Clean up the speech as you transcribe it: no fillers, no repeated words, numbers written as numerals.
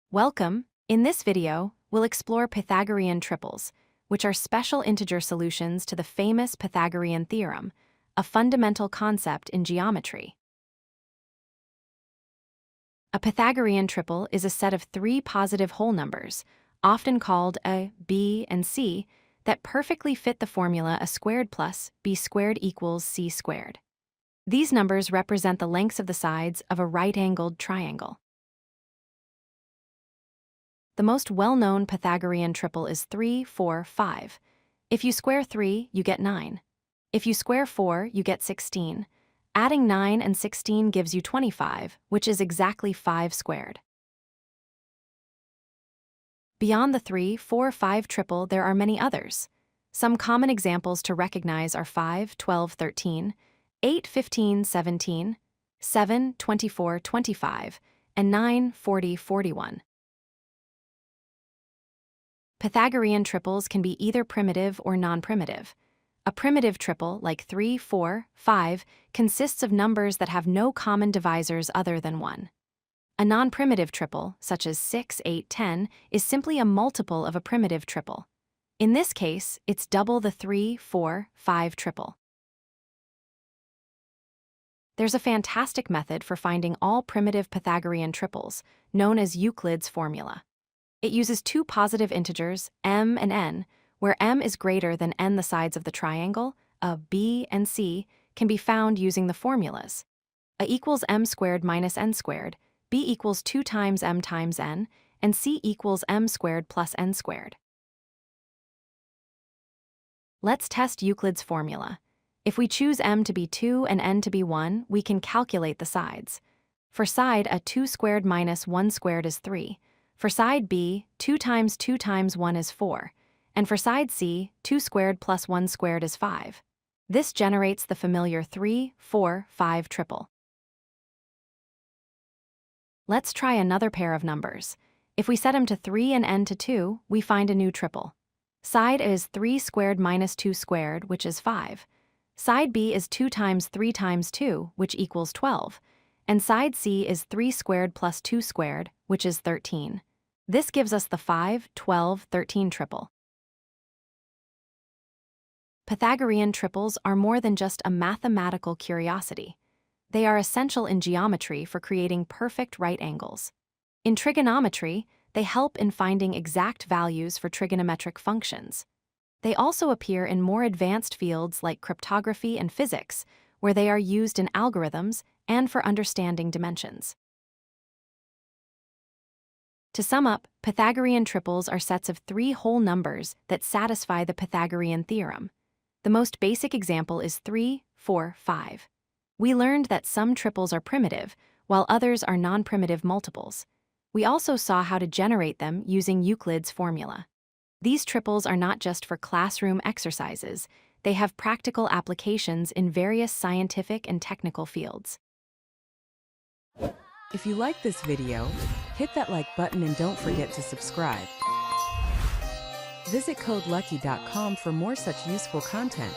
Welcome! In this video, we'll explore Pythagorean triples, which are special integer solutions to the famous Pythagorean theorem, a fundamental concept in geometry. A Pythagorean triple is a set of three positive whole numbers, often called a, b, and c, that perfectly fit the formula a squared plus b squared equals c squared. These numbers represent the lengths of the sides of a right-angled triangle. The most well-known Pythagorean triple is 3, 4, 5. If you square 3, you get 9. If you square 4, you get 16. Adding 9 and 16 gives you 25, which is exactly 5 squared. Beyond the 3, 4, 5 triple, there are many others. Some common examples to recognize are 5, 12, 13, 8, 15, 17, 7, 24, 25, and 9, 40, 41. Pythagorean triples can be either primitive or non-primitive. A primitive triple, like 3, 4, 5, consists of numbers that have no common divisors other than 1. A non-primitive triple, such as 6, 8, 10, is simply a multiple of a primitive triple. In this case, it's double the 3, 4, 5 triple. There's a fantastic method for finding all primitive Pythagorean triples, known as Euclid's formula. It uses two positive integers, m and n, where m is greater than n the sides of the triangle. A, b, and c can be found using the formulas. A equals m squared minus n squared, b equals 2 times m times n, and c equals m squared plus n squared. Let's test Euclid's formula. If we choose m to be 2 and n to be 1, we can calculate the sides. For side a, 2 squared minus 1 squared is 3. For side b, 2 times 2 times 1 is 4. And for side c, 2 squared plus 1 squared is 5. This generates the familiar 3, 4, 5 triple. Let's try another pair of numbers. If we set m to 3 and n to 2, we find a new triple. Side a is 3 squared minus 2 squared, which is 5. Side b is 2 times 3 times 2, which equals 12. And side c is 3 squared plus 2 squared, which is 13. This gives us the 5, 12, 13 triple. Pythagorean triples are more than just a mathematical curiosity. They are essential in geometry for creating perfect right angles. In trigonometry, they help in finding exact values for trigonometric functions. They also appear in more advanced fields like cryptography and physics, where they are used in algorithms and for understanding dimensions. To sum up, Pythagorean triples are sets of three whole numbers that satisfy the Pythagorean theorem. The most basic example is 3, 4, 5. We learned that some triples are primitive, while others are non-primitive multiples. We also saw how to generate them using Euclid's formula. These triples are not just for classroom exercises, they have practical applications in various scientific and technical fields. If you like this video, hit that like button and don't forget to subscribe. Visit codelucky.com for more such useful content.